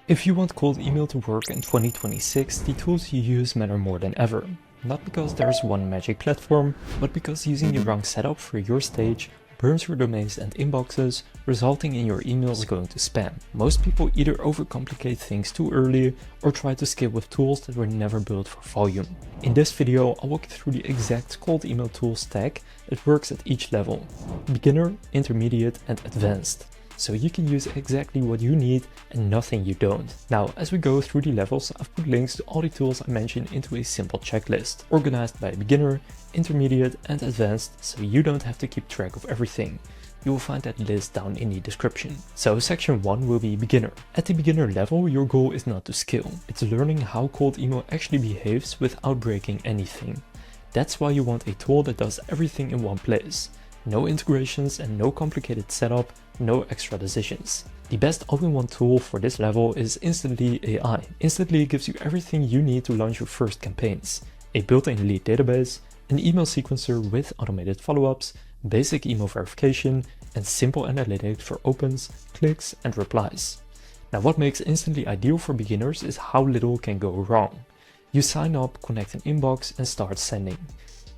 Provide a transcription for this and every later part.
If you want cold email to work in 2026, the tools you use matter more than ever. Not because there's one magic platform, but because using the wrong setup for your stage burns your domains and inboxes, resulting in your emails going to spam. Most people either overcomplicate things too early or try to scale with tools that were never built for volume. In this video, I'll walk you through the exact cold email tool stack that works at each level: beginner, intermediate, and advanced. So you can use exactly what you need and nothing you don't. Now, as we go through the levels, I've put links to all the tools I mentioned into a simple checklist, organized by beginner, intermediate, and advanced, so you don't have to keep track of everything. You will find that list down in the description. So section 1 will be beginner. At the beginner level, your goal is not to scale. It's learning how cold email actually behaves without breaking anything. That's why you want a tool that does everything in one place. No integrations and no complicated setup, no extra decisions. The best all-in-one tool for this level is Instantly AI. Instantly gives you everything you need to launch your first campaigns: a built-in lead database, an email sequencer with automated follow-ups, basic email verification, and simple analytics for opens, clicks, and replies. Now, what makes Instantly ideal for beginners is how little can go wrong. You sign up, connect an inbox, and start sending.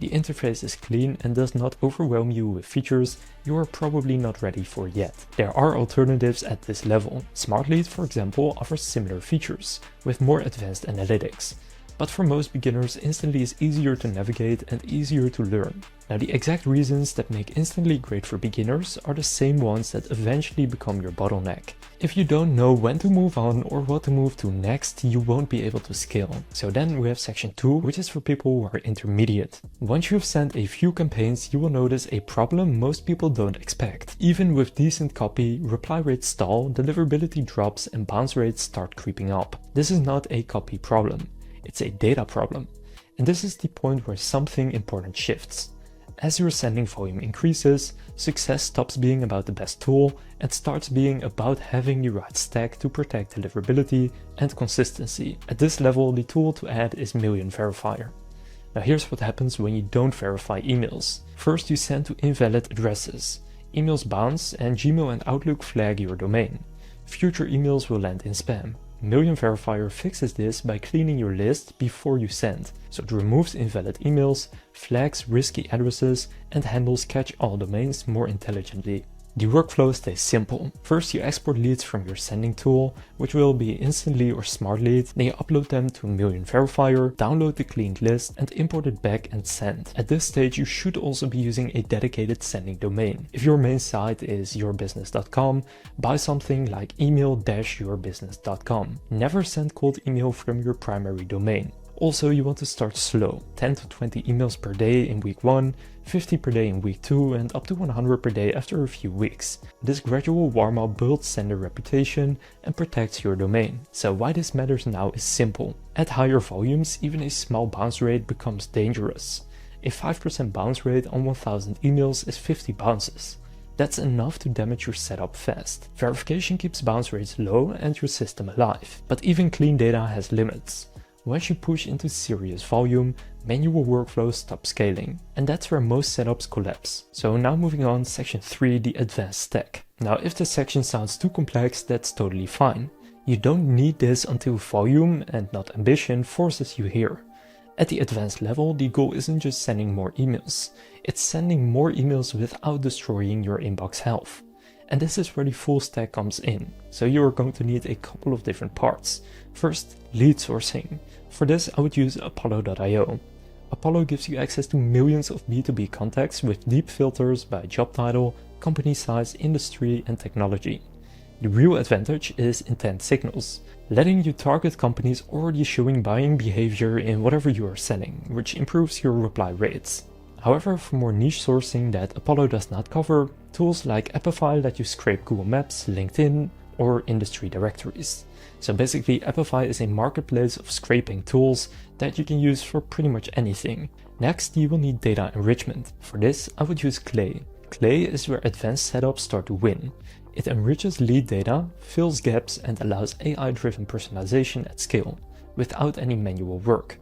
The interface is clean and does not overwhelm you with features you are probably not ready for yet. There are alternatives at this level. SmartLead, for example, offers similar features, with more advanced analytics. But for most beginners, Instantly is easier to navigate and easier to learn. Now, the exact reasons that make Instantly great for beginners are the same ones that eventually become your bottleneck. If you don't know when to move on or what to move to next, you won't be able to scale. So then we have section 2, which is for people who are intermediate. Once you've sent a few campaigns, you will notice a problem most people don't expect. Even with decent copy, reply rates stall, deliverability drops, and bounce rates start creeping up. This is not a copy problem. It's a data problem. And this is the point where something important shifts. As your sending volume increases, success stops being about the best tool and starts being about having the right stack to protect deliverability and consistency. At this level, the tool to add is Million Verifier. Now, here's what happens when you don't verify emails. First, you send to invalid addresses. Emails bounce and Gmail and Outlook flag your domain. Future emails will land in spam. Million Verifier fixes this by cleaning your list before you send, so it removes invalid emails, flags risky addresses, and handles catch-all domains more intelligently. The workflow stays simple. First, you export leads from your sending tool, which will be Instantly or SmartLead. Then you upload them to Million Verifier, download the cleaned list, and import it back and send. At this stage, you should also be using a dedicated sending domain. If your main site is yourbusiness.com, buy something like email-yourbusiness.com. Never send cold email from your primary domain. Also, you want to start slow, 10 to 20 emails per day in week 1, 50 per day in week 2, and up to 100 per day after a few weeks. This gradual warm-up builds sender reputation and protects your domain. So why this matters now is simple. At higher volumes, even a small bounce rate becomes dangerous. A 5% bounce rate on 1000 emails is 50 bounces. That's enough to damage your setup fast. Verification keeps bounce rates low and your system alive. But even clean data has limits. Once you push into serious volume, manual workflows stop scaling, and that's where most setups collapse. So now moving on, section 3, the advanced stack. Now, if this section sounds too complex, that's totally fine. You don't need this until volume and not ambition forces you here. At the advanced level, the goal isn't just sending more emails, it's sending more emails without destroying your inbox health. And this is where the full stack comes in. So you are going to need a couple of different parts. First, lead sourcing. For this, I would use Apollo.io. Apollo gives you access to millions of B2B contacts with deep filters by job title, company size, industry, and technology. The real advantage is intent signals, letting you target companies already showing buying behavior in whatever you are selling, which improves your reply rates. However, for more niche sourcing that Apollo does not cover, tools like Epify let you scrape Google Maps, LinkedIn, or industry directories. So basically, Epify is a marketplace of scraping tools that you can use for pretty much anything. Next, you will need data enrichment. For this, I would use Clay. Clay is where advanced setups start to win. It enriches lead data, fills gaps, and allows AI-driven personalization at scale, without any manual work.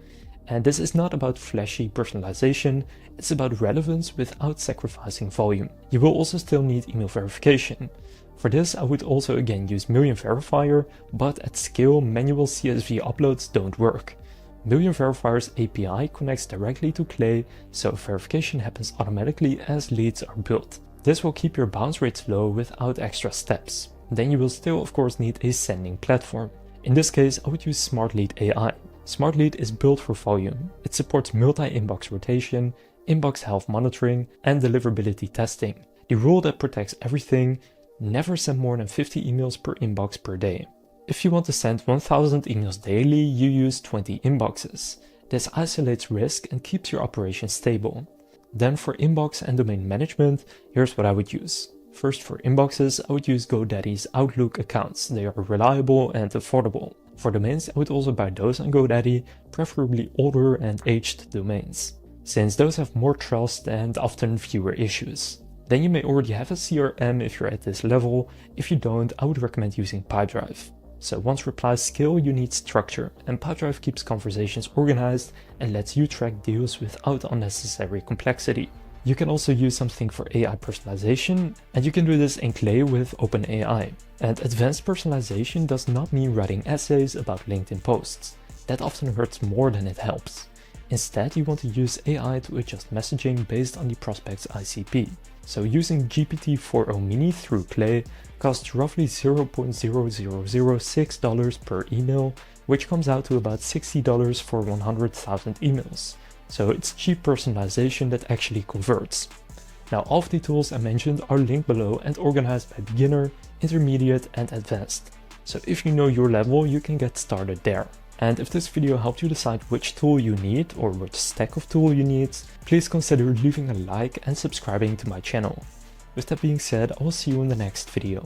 And this is not about flashy personalization, it's about relevance without sacrificing volume. You will also still need email verification. For this, I would also again use Million Verifier, but at scale, manual CSV uploads don't work. Million Verifier's API connects directly to Clay, so verification happens automatically as leads are built. This will keep your bounce rates low without extra steps. Then you will still of course need a sending platform. In this case, I would use Smart Lead AI. Smart Lead is built for volume. It supports multi-inbox rotation, inbox health monitoring, and deliverability testing. The rule that protects everything: never send more than 50 emails per inbox per day. If you want to send 1000 emails daily, you use 20 inboxes. This isolates risk and keeps your operation stable. Then for inbox and domain management, here's what I would use. First, for inboxes, I would use GoDaddy's Outlook accounts. They are reliable and affordable. For domains, I would also buy those on GoDaddy, preferably older and aged domains, since those have more trust and often fewer issues. Then you may already have a CRM if you're at this level. If you don't, I would recommend using Pipedrive. So once replies scale, you need structure, and Pipedrive keeps conversations organized and lets you track deals without unnecessary complexity. You can also use something for AI personalization, and you can do this in Clay with OpenAI. And advanced personalization does not mean writing essays about LinkedIn posts. That often hurts more than it helps. Instead, you want to use AI to adjust messaging based on the prospect's ICP. So using GPT-4o Mini through Clay costs roughly $0.0006 per email, which comes out to about $60 for 100,000 emails. So it's cheap personalization that actually converts. Now all of the tools I mentioned are linked below and organized by beginner, intermediate and advanced. So if you know your level, you can get started there. And if this video helped you decide which tool you need or which stack of tool you need, please consider leaving a like and subscribing to my channel. With that being said, I will see you in the next video.